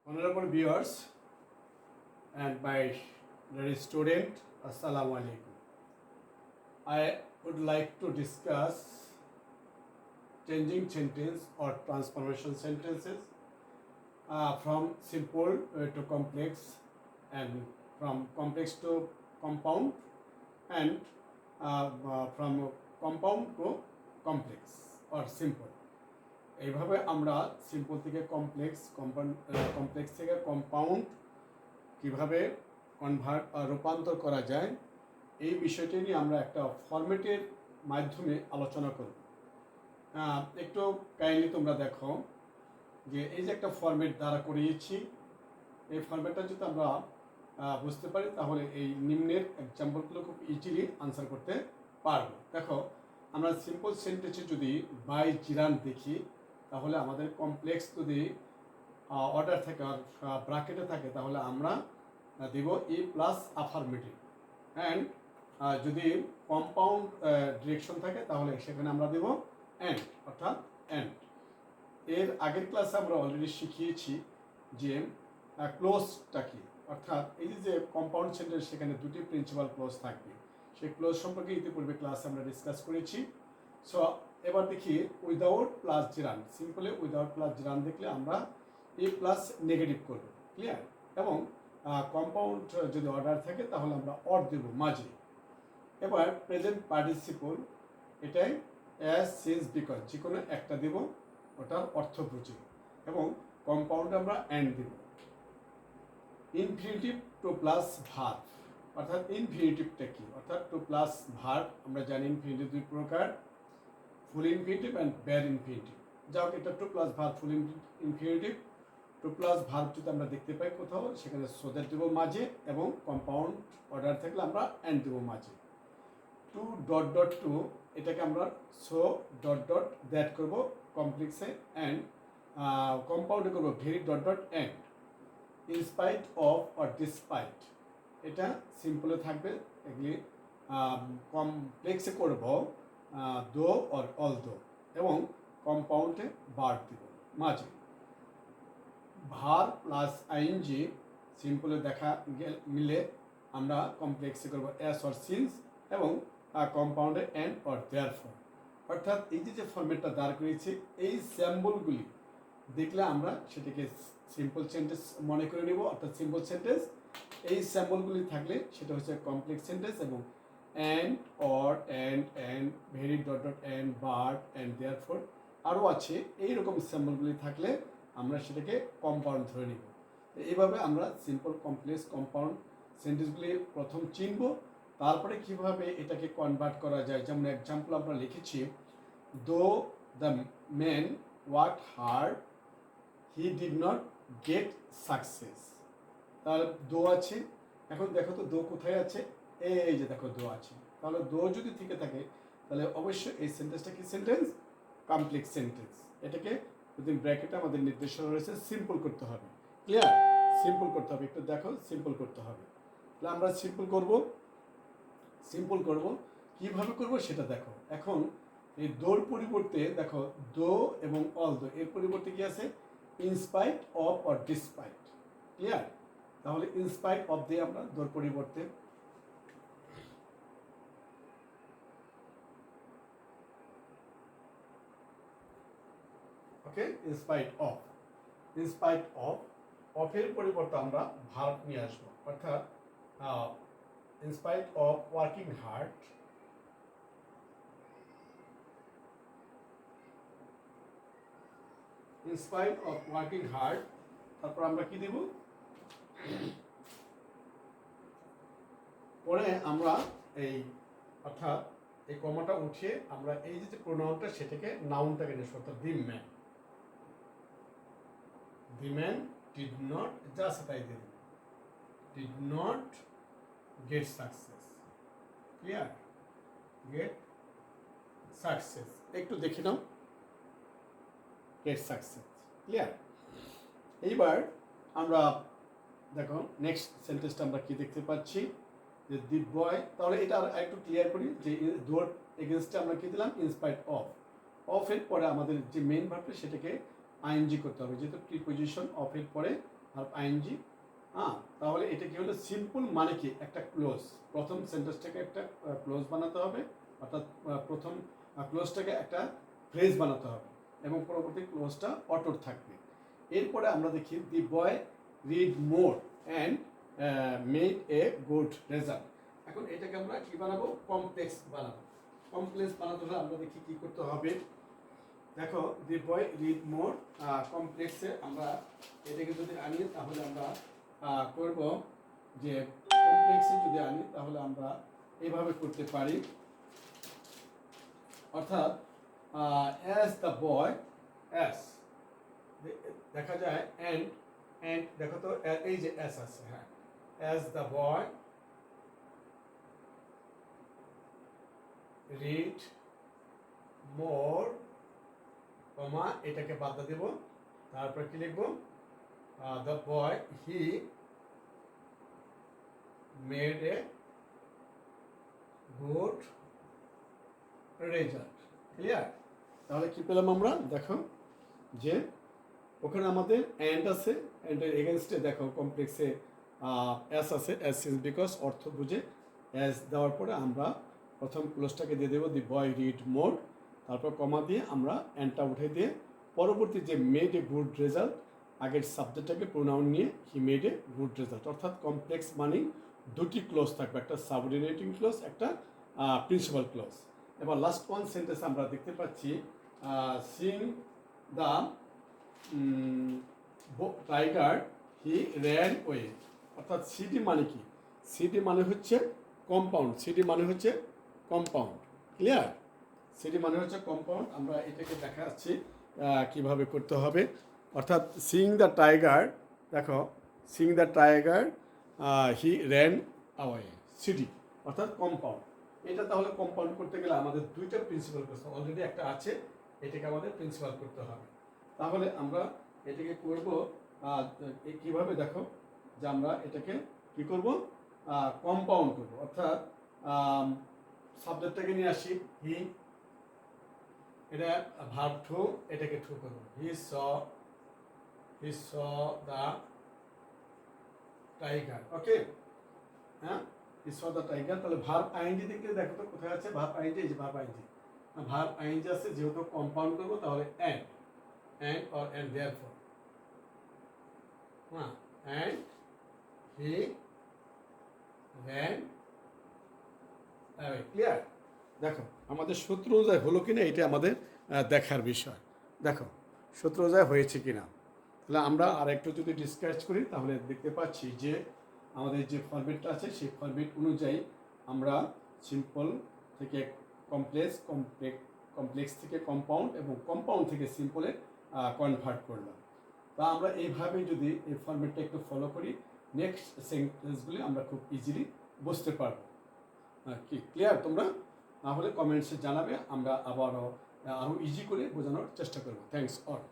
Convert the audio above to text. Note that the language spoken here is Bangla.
Honorable viewers and my dear student, Assalamu alaikum. I would like to discuss changing sentence or transformation sentences from simple to complex and from complex to compound and from compound to complex or simple. এইভাবে আমরা সিম্পল থেকে কমপ্লেক্স থেকে কম্পাউন্ড কিভাবে রূপান্তর করা যায় এই বিষয়টি নিয়ে আমরা একটা ফরম্যাটের মাধ্যমে আলোচনা করব। একটু কাইন্ডলি তোমরা দেখো যে এই যে একটা ফরম্যাট দ্বারা করিয়েছি, এই ফরম্যাটটা যদি আমরা বুঝতে পারি তাহলে এই নিম্নের এক্সাম্পলগুলো খুব ইজিলি আনসার করতে পারবো। দেখো, আমরা সিম্পল সেন্টেন্সে যদি বাই জিরান দেখি তাহলে আমাদের কমপ্লেক্স যদি অর্ডার থাকে আর ব্র্যাকেটে থাকে তাহলে আমরা দেব ই প্লাস আফার্মেটিভ, অ্যান্ড যদি কম্পাউন্ড ডিরেকশন থাকে তাহলে সেখানে আমরা দেব অ্যান্ড, অর্থাৎ অ্যান্ড। এর আগের ক্লাসে আমরা অলরেডি শিখিয়েছি যে ক্লোজটা কি, অর্থাৎ এই যে কম্পাউন্ড সেন্টেন্স সেখানে দুটি প্রিন্সিপাল ক্লোজ থাকবে, সেই ক্লোজ সম্পর্কে ইতিপূর্বে ক্লাসে আমরা ডিসকাস করেছি। সো এবার দেখি without plus gerund, simply without plus gerund দেখলে আমরা এ প্লাস নেগেটিভ করব, ক্লিয়ার। এবং কম্পাউন্ড যদি অর্ডার থাকে তাহলে আমরা অর দেব মাঝে। এবার প্রেজেন্ট পার্টিসিপল, এটাই অ্যাজ, সিন্স, বিকজ যে কোনো একটা দেব, ওটার অর্থ বুঝে। এবং কম্পাউন্ড আমরা অ্যান্ড দেব। ইনফিনিটিভ টু প্লাস ভার্ব, অর্থাৎ ইনফিনিটিভটা কি, অর্থাৎ টু প্লাস ভার্ব আমরা জানি ইনফিনিটিভ দুই প্রকার, ফুল ইনফিনিটিভ অ্যান্ড বেয়ার ইনফিনিটিভ। যাই হোক, এটা two plus verb full infinitive. To plus verb যদি আমরা দেখতে পাই কোথাও সেখানে সো দ্যাট দেবো মাঝে, এবং কম্পাউন্ড অর্ডার থাকলে আমরা অ্যান্ড দেবো মাঝে। টু ডট ডট টু, এটাকে আমরা সো ডট ডট দ্যাট করবো কমপ্লেক্সে, অ্যান্ড কম্পাউন্ডে করবো very dot dot and. In spite of or despite, এটা সিম্পলে থাকবে, এগুলি কমপ্লেক্সে করবো দো অর অল দো, এবং কম্পাউন্ডে বার দিব মাঝে। ভার প্লাস আইএনজি সিম্পলে দেখা মিলে আমরা কমপ্লেক্সে করবো এস অর সিন্স, এবং কম্পাউন্ডে অ্যান্ড অর দেয়ারফর। অর্থাৎ এই যে ফরম্যাটটা দাঁড় করেছি, এই স্যাম্বলগুলি দেখলে আমরা সেটাকে সিম্পল সেন্টেন্স মনে করে নেব, অর্থাৎ সিম্পল সেন্টেন্স। এই স্যাম্বলগুলি থাকলে সেটা হচ্ছে কমপ্লেক্স সেন্টেন্স, এবং and or and very dot dot and but and therefore আরও আছে, এইরকম স্যাম্বলগুলি থাকলে আমরা সেটাকে কম্পাউন্ড ধরে নিব। এইভাবে আমরা সিম্পল, কমপ্লেক্স, কম্পাউন্ড সেন্টেন্সগুলি প্রথম চিনব, তারপরে কিভাবে এটাকে কনভার্ট করা যায়। যেমন এক্সাম্পল আমরা লিখেছি, দো the man work hard he did not get success. তাহলে দো আছে, এখন দেখো তো দো কোথায় আছে, এই যে দেখো দো আছে। তাহলে দো যদি থেকে থাকে তাহলে অবশ্যই এই সেন্টেন্সটা কি সেন্টেন্স, কমপ্লেক্স সেন্টেন্স। এটাকে যদি ব্র্যাকেটে আমাদের নির্দেশনা রয়েছে সিম্পল করতে হবে, ক্লিয়ার, সিম্পল করতে হবে। একটু দেখো, সিম্পল করতে হবে। তাহলে আমরা সিম্পল করব কিভাবে করব সেটা দেখো। এখন এই দোর পরিবর্তে দেখো দো এবং অল দো, এর পরিবর্তে কি আছে, in spite of or despite, clear. তাহলে ইনস্পাইট অফ দিয়ে আমরা দোর পরিবর্তে ওকে, ইনস্পাইট অফ, অফের পরিবর্তে আমরা ভার্ব নিয়ে আসবো, অর্থাৎ in spite of working hard, in spite of working hard, তারপর আমরা কি দেব, পরে আমরা এই অর্থাৎ এই কমাটা উঠিয়ে আমরা এই যে প্রোনাউনটা সেটাকে নাউনটাকে নিয়ে, অর্থাৎ the man did not, just তাই দিয়ে দেব, did not get success, clear, get success. একটু দেখে নাও, গেট সাকসেস, ক্লিয়ার। এইবার আমরা দেখো নেক্সট সেন্টেন্সটা আমরা কি দেখতে পাচ্ছি, যে দি বয়। তাহলে এটা একটু ক্লিয়ার করি যে দোর এগেনস্টে আমরা কি দিলাম, ইনস্পাইট অফ। অফের পরে আমাদের যে মেইন ভার্বটা সেটাকে আইএনজি করতে হবে, যেহেতু প্রিপোজিশন অফের পরে ভার্ব আইএনজি। হ্যাঁ, তাহলে এটা কি হলো, সিম্পল মানে কি একটা ক্লোজ, প্রথম সেন্টেন্সটাকে একটা ক্লোজ বানাতে হবে, অর্থাৎ প্রথম ক্লোজটাকে একটা ফ্রেজ বানাতে হবে এবং পরবর্তী ক্লোজটা অটর থাকবে। এরপরে আমরা দেখি the boy read more and made a good result. এখন এটাকে আমরা কি বানাবো, কমপ্লেক্স বানাবো। কমপ্লেক্স বানাতে হলে আমরা দেখি কি করতে হবে। দেখো দি বয় রিড মোর, কমপ্লেক্সে আমরা এটাকে যদি আনি তাহলে আমরা করব যে কমপ্লেক্সে যদি আনি তাহলে আমরা এইভাবে করতে পারি, অর্থাৎ অ্যাজ দ্য বয়, অ্যাজ দেখা যায় অ্যান্ড, দেখো তো এই যে অ্যাস আছে, হ্যাঁ, as the boy read more, comma এটাকে বাদ দেব, তারপর কি লিখবো, the boy he made a good result. Clear? তাহলে কি পেলাম আমরা, দেখো যে ওখানে আমাদের অ্যান্ড আছে, অ্যান্ডের এগেনস্টে দেখো কমপ্লেক্সে অ্যাস আছে, অ্যাস ইজ বিকজ অর্থ বুঝে অ্যাস দেওয়ার পরে আমরা প্রথম ক্লোজটাকে দিয়ে দেবো দি বয় রিড মোর, তারপর কমা দিয়ে আমরা অ্যান্ডটা উঠে দিয়ে পরবর্তী যে মেড এ গুড রেজাল্ট, আগের সাবজেক্টটাকে প্রোনাউন নিয়ে হি মেড এ গুড রেজাল্ট। অর্থাৎ কমপ্লেক্স মানে দুটি ক্লোজ থাকবে, একটা সাবঅর্ডিনেটিং ক্লোজ, একটা প্রিন্সিপাল ক্লোজ। এবার লাস্ট ওয়ান সেন্টেন্স আমরা দেখতে পাচ্ছি, Singh the tiger he ran way. অর্থাৎ সিটি মানে কি, সিটি মানে হচ্ছে কম্পাউন্ড, সিটি মানে হচ্ছে কম্পাউন্ড। ক্লিয়ার? সিটি মানে হচ্ছে কম্পাউন্ড। আমরা এটাকে দেখাচ্ছি কিভাবে করতে হবে। অর্থাৎ সিং দ্য টাইগার, দেখো Singh the tiger he ran away, city অর্থাৎ কম্পাউন্ড। এটা তাহলে কম্পাউন্ড করতে গেলে আমাদের দুইটা প্রিন্সিপাল করতে হবে, অলরেডি একটা আছে, এটাকে আমাদের প্রিন্সিপাল করতে হবে। তাহলে আমরা এটাকে করব কিভাবে, দেখো যে আমরা এটাকে কি করব, কম্পাউন্ড করব। অর্থাৎ সাবজেক্টটাকে নিয়ে আসি, হি, এটা ভার্ব টু, এটাকে টু করব, হি স দ্য টাইগার। ওকে, হ্যাঁ, হি স দ্য টাইগার। তাহলে ভার্ব আইএনজি দিকে দেখো তো কোথায় আছে ভার্ব আইএনজি, এই যে ভার্ব আইএনজি, ভার্ব আইএনজি আছে, যেহেতু কম্পাউন্ড করব তাহলে and or and therefore, and he ran away. Clear? দেখো আমাদের সূত্র অনুযায়ী হলো কিনা এটা আমাদের দেখার বিষয়। দেখো সূত্র অনুযায়ী হয়েছে কিনা। তাহলে আমরা আর একটু যদি ডিসকাস করি তাহলে দেখতে পাচ্ছি যে আমাদের যে ফরম্যাটটা আছে সেই ফরম্যাট অনুযায়ী আমরা সিম্পল থেকে কমপ্লেক্স থেকে কম্পাউন্ড এবং কম্পাউন্ড থেকে সিম্পলে কনভার্ট করলাম। তা আমরা এইভাবে যদি এই ফরম্যাটটা একটু ফলো করি, নেক্সট সেন্টেন্সগুলি আমরা খুব ইজিলি বুঝতে পারবো। কি ক্লিয়ার তোমরা? তাহলে কমেন্টসে জানাবে, আমরা আরও ইজি করে বোঝানোর চেষ্টা করবো। Thanks all.